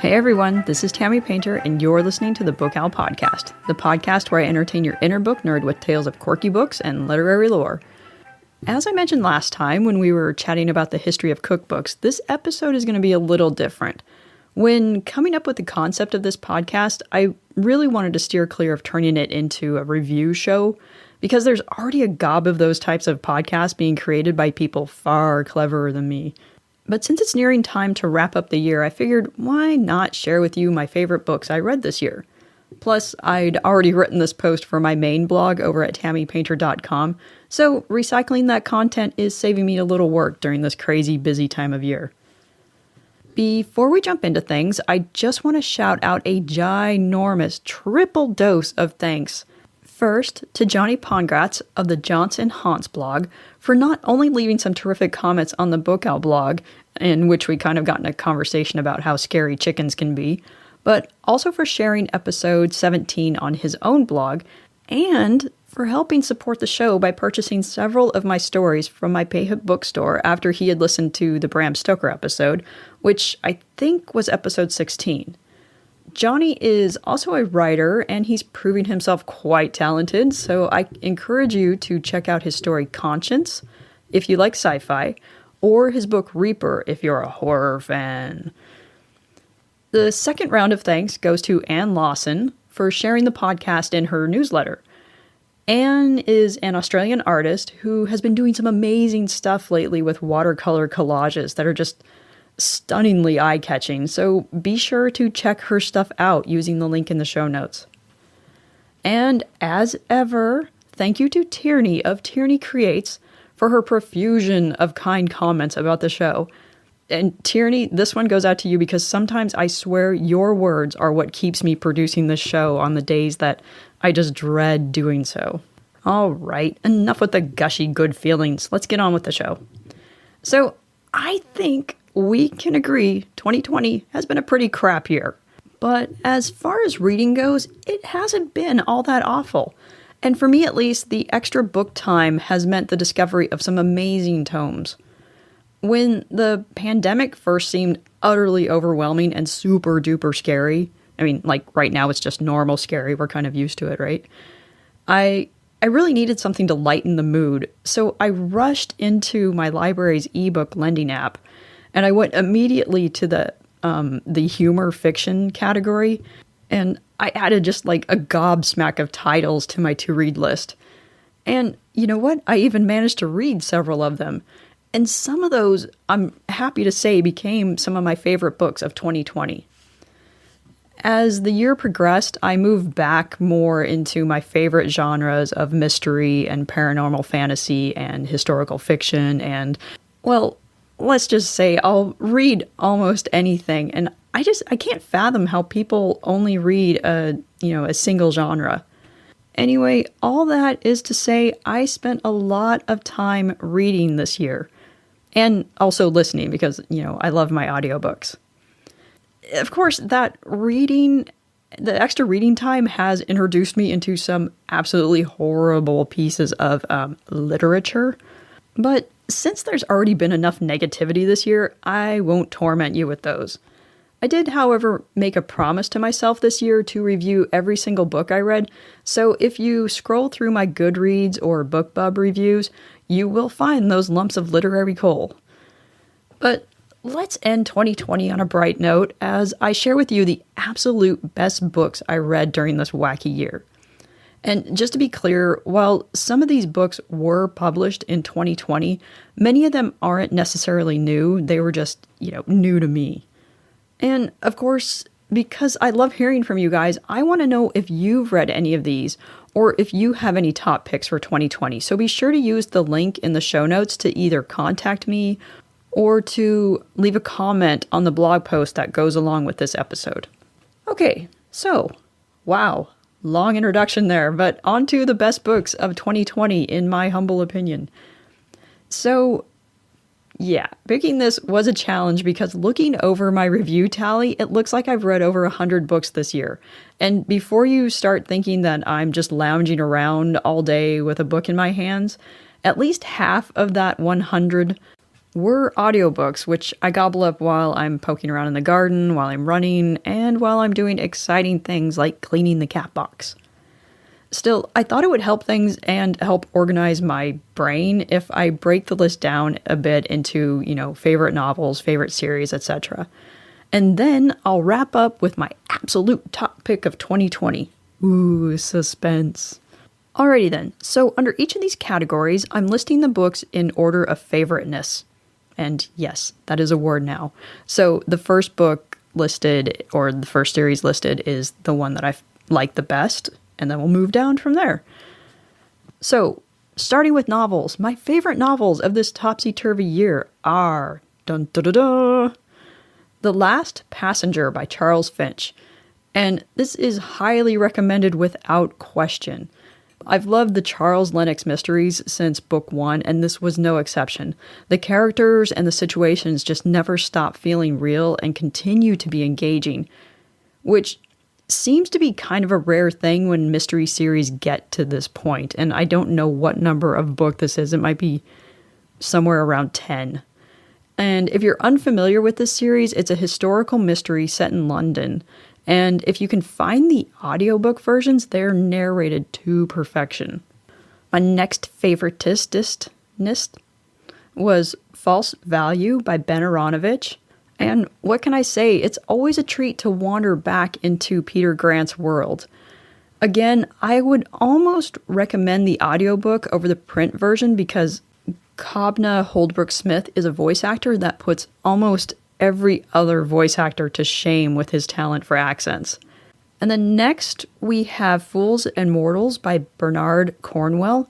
Hey everyone, this is Tammy Painter, and you're listening to the Book Owl Podcast, the podcast where I entertain your inner book nerd with tales of quirky books and literary lore. As I mentioned last time when we were chatting about the history of cookbooks, this episode is going to be a little different. When coming up with the concept of this podcast, I really wanted to steer clear of turning it into a review show, because there's already a gob of those types of podcasts being created by people far cleverer than me. But since it's nearing time to wrap up the year, I figured why not share with you my favorite books I read this year. Plus, I'd already written this post for my main blog over at tammypainter.com, so recycling that content is saving me a little work during this crazy busy time of year. Before we jump into things, I just want to shout out a ginormous triple dose of thanks. First, to Johnny Pongratz of the Johnson Haunts blog for not only leaving some terrific comments on the Book Owl blog, in which we kind of got in a conversation about how scary chickens can be, but also for sharing episode 17 on his own blog, and for helping support the show by purchasing several of my stories from my Payhip bookstore after he had listened to the Bram Stoker episode, which I think was episode 16. Johnny is also a writer, and he's proving himself quite talented, so I encourage you to check out his story Conscience, if you like sci-fi, or his book Reaper, if you're a horror fan. The second round of thanks goes to Anne Lawson for sharing the podcast in her newsletter. Anne is an Australian artist who has been doing some amazing stuff lately with watercolor collages that are just stunningly eye-catching, so be sure to check her stuff out using the link in the show notes. And as ever, thank you to Tierney of Tierney Creates for her profusion of kind comments about the show. And Tierney, this one goes out to you because sometimes I swear your words are what keeps me producing this show on the days that I just dread doing so. All right, enough with the gushy good feelings. Let's get on with the show. So, I think we can agree 2020 has been a pretty crap year. But as far as reading goes, it hasn't been all that awful. And for me at least, the extra book time has meant the discovery of some amazing tomes. When the pandemic first seemed utterly overwhelming and super duper scary, I mean, like right now it's just normal scary, we're kind of used to it, right? I really needed something to lighten the mood, so I rushed into my library's ebook lending app, and I went immediately to the humor fiction category, and I added just like a gobsmack of titles to my to-read list. And you know what? I even managed to read several of them. And some of those, I'm happy to say, became some of my favorite books of 2020. As the year progressed, I moved back more into my favorite genres of mystery and paranormal fantasy and historical fiction and, well, let's just say I'll read almost anything, and I can't fathom how people only read a single genre. Anyway, all that is to say I spent a lot of time reading this year, and also listening because, I love my audiobooks. Of course, the extra reading time has introduced me into some absolutely horrible pieces of literature, but since there's already been enough negativity this year, I won't torment you with those. I did, however, make a promise to myself this year to review every single book I read, so if you scroll through my Goodreads or BookBub reviews, you will find those lumps of literary coal. But let's end 2020 on a bright note as I share with you the absolute best books I read during this wacky year. And just to be clear, while some of these books were published in 2020, many of them aren't necessarily new. They were just, new to me. And of course, because I love hearing from you guys, I want to know if you've read any of these or if you have any top picks for 2020. So be sure to use the link in the show notes to either contact me or to leave a comment on the blog post that goes along with this episode. Okay, so, wow. Long introduction there, but on to the best books of 2020 in my humble opinion. So, yeah, picking this was a challenge because looking over my review tally, it looks like I've read over 100 books this year. And before you start thinking that I'm just lounging around all day with a book in my hands, at least half of that 100 were audiobooks, which I gobble up while I'm poking around in the garden, while I'm running, and while I'm doing exciting things like cleaning the cat box. Still, I thought it would help things and help organize my brain if I break the list down a bit into, favorite novels, favorite series, etc. And then I'll wrap up with my absolute top pick of 2020. Ooh, suspense. Alrighty then, so under each of these categories, I'm listing the books in order of favoriteness. And yes, that is a word now. So the first book listed, or the first series listed, is the one that I like the best, and then we'll move down from there. So, starting with novels, my favorite novels of this topsy-turvy year are dun da da da, The Last Passenger by Charles Finch. And this is highly recommended without question. I've loved the Charles Lennox mysteries since book 1, and this was no exception. The characters and the situations just never stop feeling real and continue to be engaging, which seems to be kind of a rare thing when mystery series get to this point, and I don't know what number of book this is. It might be somewhere around 10. And if you're unfamiliar with this series, it's a historical mystery set in London. And if you can find the audiobook versions, they're narrated to perfection. My next favoritist was False Value by Ben Aronovich. And what can I say? It's always a treat to wander back into Peter Grant's world. Again, I would almost recommend the audiobook over the print version because Kobna Holdbrook-Smith is a voice actor that puts almost every other voice actor to shame with his talent for accents. And then next, we have Fools and Mortals by Bernard Cornwell.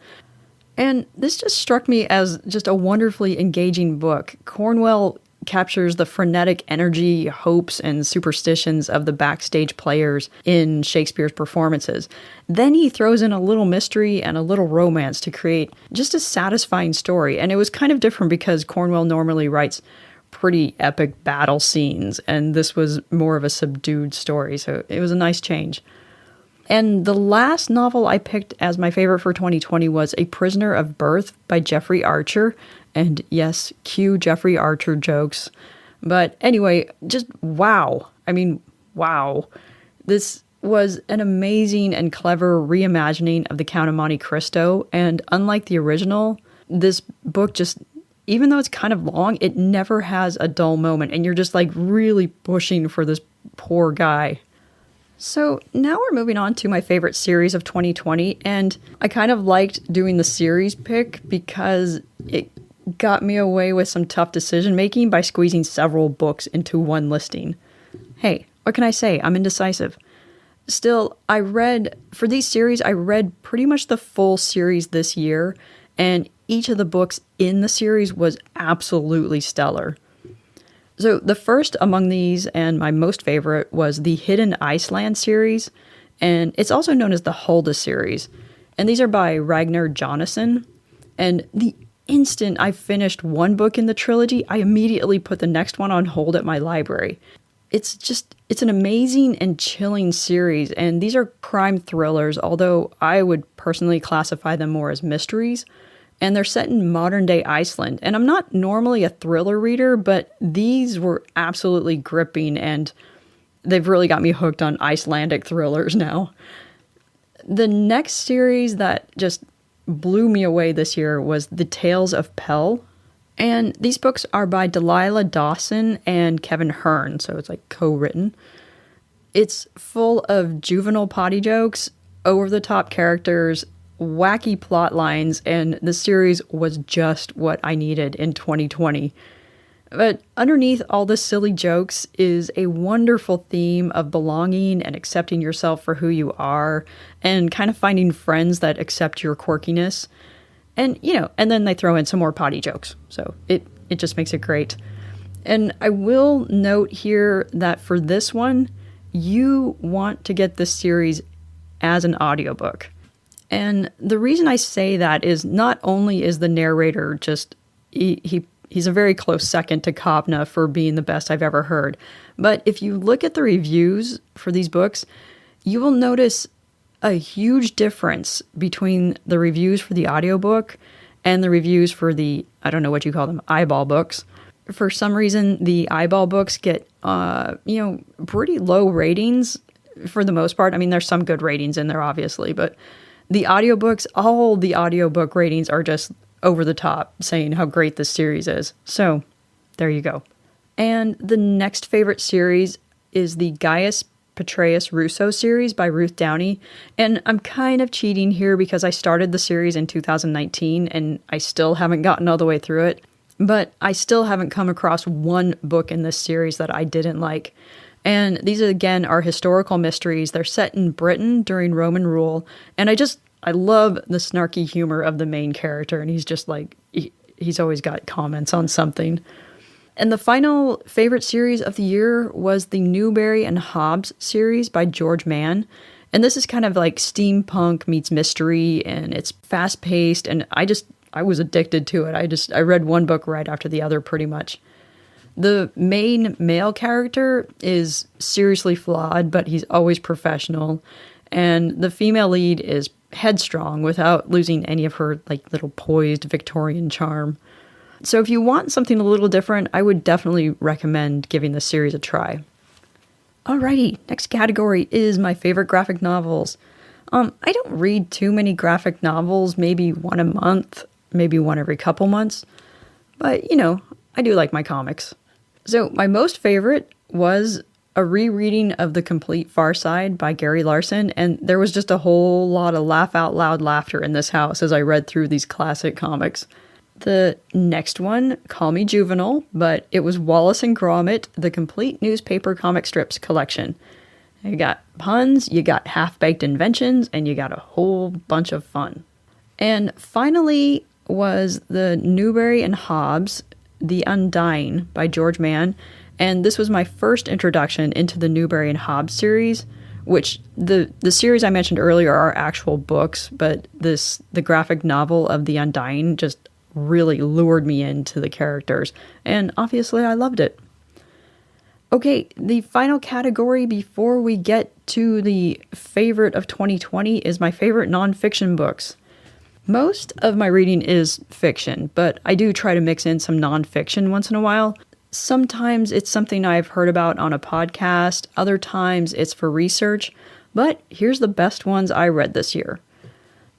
And this just struck me as just a wonderfully engaging book. Cornwell captures the frenetic energy, hopes, and superstitions of the backstage players in Shakespeare's performances. Then he throws in a little mystery and a little romance to create just a satisfying story. And it was kind of different because Cornwell normally writes pretty epic battle scenes, and this was more of a subdued story, so it was a nice change. And the last novel I picked as my favorite for 2020 was A Prisoner of Birth by Jeffrey Archer. And yes, cue Jeffrey Archer jokes. But anyway, just wow. I mean, wow. This was an amazing and clever reimagining of the Count of Monte Cristo. And unlike the original, this book just, even though it's kind of long, it never has a dull moment. And you're just like really pushing for this poor guy. So now we're moving on to my favorite series of 2020. And I kind of liked doing the series pick because it got me away with some tough decision making by squeezing several books into one listing. Hey, what can I say? I'm indecisive. Still, for these series, I read pretty much the full series this year, and each of the books in the series was absolutely stellar. So the first among these, and my most favorite, was the Hidden Iceland series, and it's also known as the Hulda series. And these are by Ragnar Jonasson. And the instant I finished one book in the trilogy, I immediately put the next one on hold at my library. It's an amazing and chilling series, and these are crime thrillers, although I would personally classify them more as mysteries. And they're set in modern-day Iceland. And I'm not normally a thriller reader, but these were absolutely gripping, and they've really got me hooked on Icelandic thrillers now. The next series that just blew me away this year was The Tales of Pell. And these books are by Delilah Dawson and Kevin Hearn, so it's like co-written. It's full of juvenile potty jokes, over-the-top characters, wacky plot lines, and the series was just what I needed in 2020. But underneath all the silly jokes is a wonderful theme of belonging and accepting yourself for who you are, and kind of finding friends that accept your quirkiness. And, and then they throw in some more potty jokes. So it just makes it great. And I will note here that for this one, you want to get this series as an audiobook. And the reason I say that is not only is the narrator just, he's a very close second to Kobna for being the best I've ever heard. But if you look at the reviews for these books, you will notice a huge difference between the reviews for the audiobook and the reviews for the, I don't know what you call them, eyeball books. For some reason, the eyeball books get, pretty low ratings for the most part. I mean, there's some good ratings in there, obviously, but the audiobooks, all the audiobook ratings are just over the top, saying how great this series is. So, there you go. And the next favorite series is the Gaius Petraeus Russo series by Ruth Downey. And I'm kind of cheating here because I started the series in 2019 and I still haven't gotten all the way through it. But I still haven't come across one book in this series that I didn't like. And these, again, are historical mysteries. They're set in Britain during Roman rule. And I love the snarky humor of the main character. And he's just like, he's always got comments on something. And the final favorite series of the year was the Newbery and Hobbs series by George Mann. And this is kind of like steampunk meets mystery, and it's fast-paced, and I was addicted to it. I read one book right after the other, pretty much. The main male character is seriously flawed, but he's always professional. And the female lead is headstrong without losing any of her like little poised Victorian charm. So if you want something a little different, I would definitely recommend giving this series a try. Alrighty, next category is my favorite graphic novels. I don't read too many graphic novels, maybe one a month, maybe one every couple months. But, I do like my comics. So my most favorite was a rereading of The Complete Far Side by Gary Larson, and there was just a whole lot of laugh out loud laughter in this house as I read through these classic comics. The next one, Call Me Juvenile, but it was Wallace and Gromit, the complete newspaper comic strips collection. You got puns, you got half-baked inventions, and you got a whole bunch of fun. And finally was the Newbery and Hobbs, The Undying by George Mann, and this was my first introduction into the Newbery and Hobbs series, which the series I mentioned earlier are actual books, but the graphic novel of The Undying just really lured me into the characters, and obviously I loved it. Okay, the final category before we get to the favorite of 2020 is my favorite nonfiction books. Most of my reading is fiction, but I do try to mix in some nonfiction once in a while. Sometimes it's something I've heard about on a podcast, other times it's for research, but here's the best ones I read this year.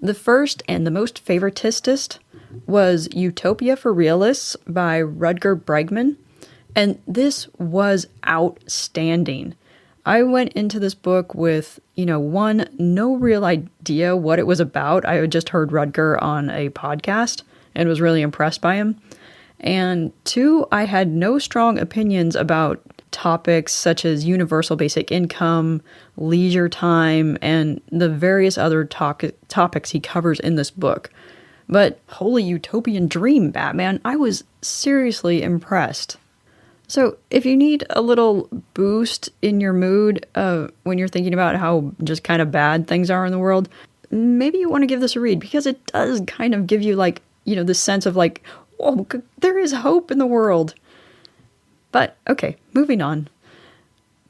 The first and the most favoritist was Utopia for Realists by Rutger Bregman, and this was outstanding. I went into this book with, one, no real idea what it was about. I had just heard Rutger on a podcast and was really impressed by him. And two, I had no strong opinions about topics such as universal basic income, leisure time, and the various other topics he covers in this book. But holy utopian dream, Batman, I was seriously impressed. So if you need a little boost in your mood when you're thinking about how just kind of bad things are in the world, maybe you want to give this a read, because it does kind of give you the sense of oh, there is hope in the world. But okay, moving on.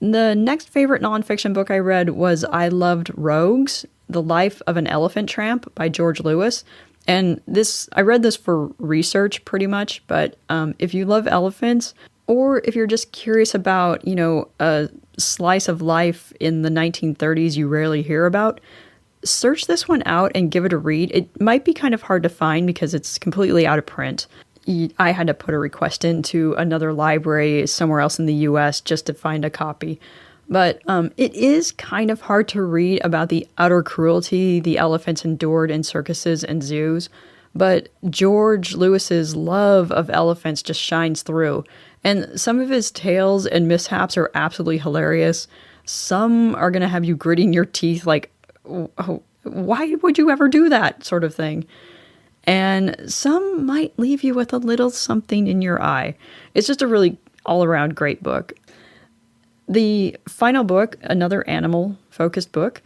The next favorite nonfiction book I read was I Loved Rogues, The Life of an Elephant Tramp by George Lewis. And I read this for research pretty much, but if you love elephants, or if you're just curious about, a slice of life in the 1930s you rarely hear about, search this one out and give it a read. It might be kind of hard to find because it's completely out of print. I had to put a request into another library somewhere else in the US just to find a copy. But it is kind of hard to read about the utter cruelty the elephants endured in circuses and zoos. But George Lewis's love of elephants just shines through. And some of his tales and mishaps are absolutely hilarious. Some are going to have you gritting your teeth like, oh, why would you ever do that sort of thing? And some might leave you with a little something in your eye. It's just a really all-around great book. The final book, another animal-focused book,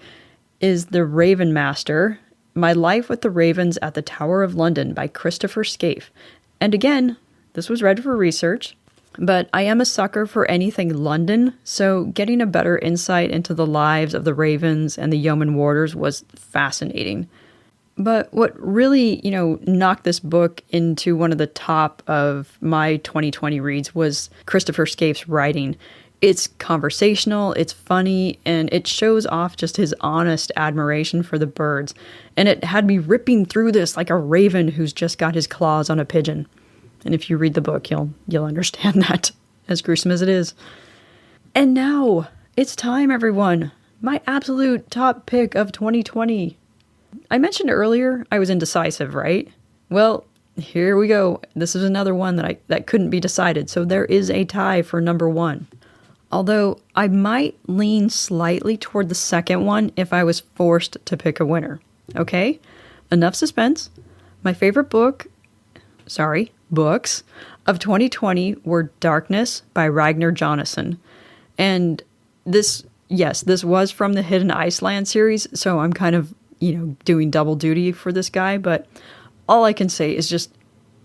is The Raven Master, My Life with the Ravens at the Tower of London by Christopher Scaife. And again, this was read for research, but I am a sucker for anything London, so getting a better insight into the lives of the ravens and the yeoman warders was fascinating. But what really, knocked this book into one of the top of my 2020 reads was Christopher Scaife's writing. It's conversational, it's funny, and it shows off just his honest admiration for the birds. And it had me ripping through this like a raven who's just got his claws on a pigeon. And if you read the book, you'll understand that, as gruesome as it is. And now, it's time, everyone. My absolute top pick of 2020. I mentioned earlier I was indecisive, right? Well, here we go. This is another one that couldn't be decided, so there is a tie for number one. Although I might lean slightly toward the second one if I was forced to pick a winner. Okay? Enough suspense. My favorite books of 2020 were Darkness by Ragnar Jonasson. And this was from the Hidden Iceland series, so I'm kind of, doing double duty for this guy, but all I can say is just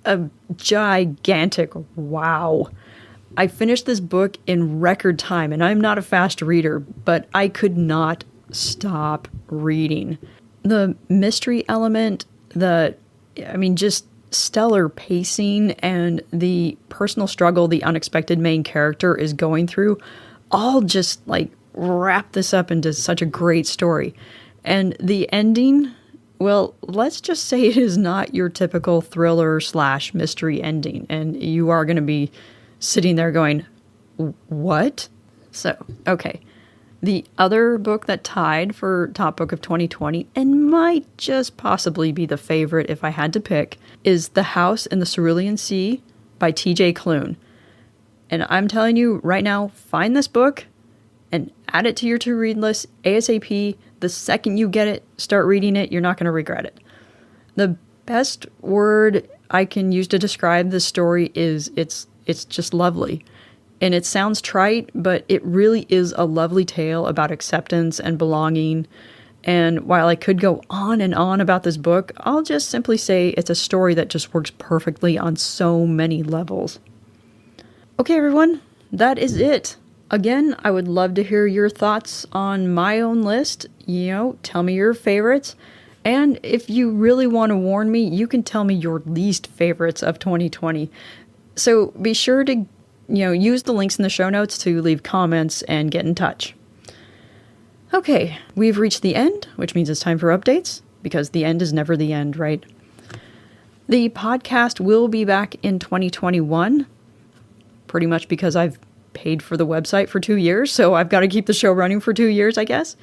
a gigantic wow. I finished this book in record time, and I'm not a fast reader, but I could not stop reading. The mystery element, just stellar pacing, and the personal struggle the unexpected main character is going through, all just wrap this up into such a great story. And the ending, well, let's just say it is not your typical thriller / mystery ending. And you are going to be sitting there going, what? So, okay. The other book that tied for top book of 2020, and might just possibly be the favorite if I had to pick, is The House in the Cerulean Sea by T.J. Klune. And I'm telling you right now, find this book and add it to your to-read list ASAP. The second you get it, start reading it. You're not going to regret it. The best word I can use to describe this story is it's just lovely. And it sounds trite, but it really is a lovely tale about acceptance and belonging. And while I could go on and on about this book, I'll just simply say it's a story that just works perfectly on so many levels. Okay, everyone, that is it. Again, I would love to hear your thoughts on my own list. Tell me your favorites. And if you really want to warn me, you can tell me your least favorites of 2020. So be sure to, use the links in the show notes to leave comments and get in touch. Okay, we've reached the end, which means it's time for updates, because the end is never the end, right? The podcast will be back in 2021, pretty much because I've paid for the website for 2 years, so I've got to keep the show running for 2 years, I guess.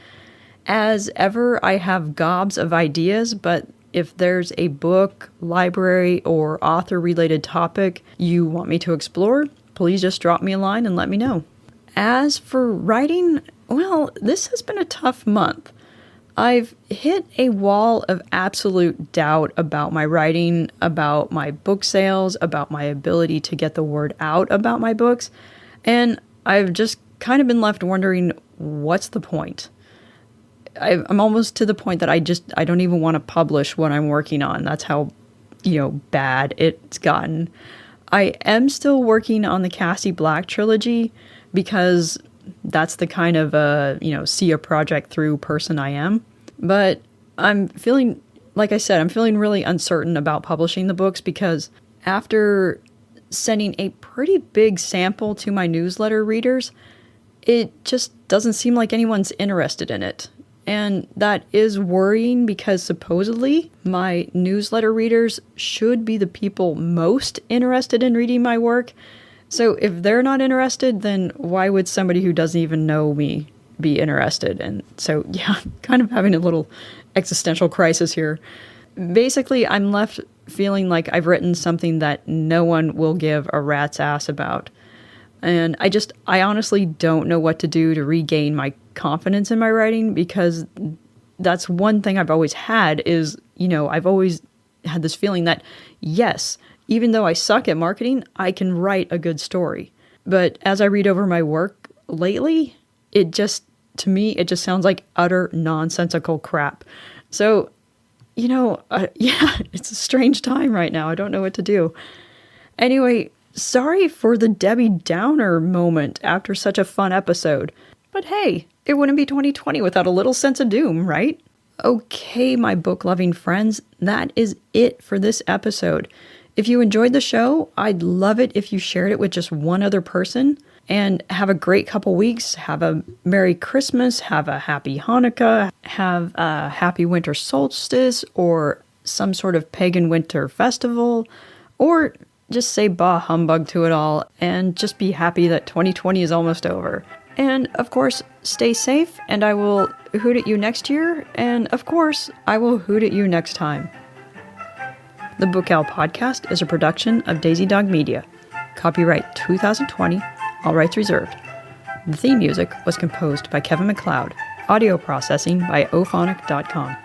As ever, I have gobs of ideas, but if there's a book, library, or author-related topic you want me to explore, please just drop me a line and let me know. As for writing, well, this has been a tough month. I've hit a wall of absolute doubt about my writing, about my book sales, about my ability to get the word out about my books, and I've just kind of been left wondering, what's the point? I'm almost to the point that I don't even want to publish what I'm working on. That's how, bad it's gotten. I am still working on the Cassie Black Trilogy because that's the kind of, see a project through person I am. But I'm feeling, like I said, I'm feeling really uncertain about publishing the books because after sending a pretty big sample to my newsletter readers, it just doesn't seem like anyone's interested in it. And that is worrying because supposedly my newsletter readers should be the people most interested in reading my work. So if they're not interested, then why would somebody who doesn't even know me be interested? And so, yeah, kind of having a little existential crisis here. Basically, I'm left feeling like I've written something that no one will give a rat's ass about. And I honestly don't know what to do to regain my confidence in my writing, because that's one thing I've always had is, I've always had this feeling that, yes, even though I suck at marketing, I can write a good story. But as I read over my work lately, to me, it just sounds like utter nonsensical crap. So, it's a strange time right now. I don't know what to do. Anyway, sorry for the Debbie Downer moment after such a fun episode. But hey, it wouldn't be 2020 without a little sense of doom, right? Okay, my book-loving friends, that is it for this episode. If you enjoyed the show, I'd love it if you shared it with just one other person. And have a great couple weeks. Have a Merry Christmas. Have a Happy Hanukkah. Have a Happy Winter Solstice or some sort of pagan winter festival. Or just say bah humbug to it all and just be happy that 2020 is almost over. And of course, stay safe and I will hoot at you next year. And of course, I will hoot at you next time. The Book Owl Podcast is a production of Daisy Dog Media. Copyright 2020. All rights reserved. The theme music was composed by Kevin MacLeod. Audio processing by ophonic.com.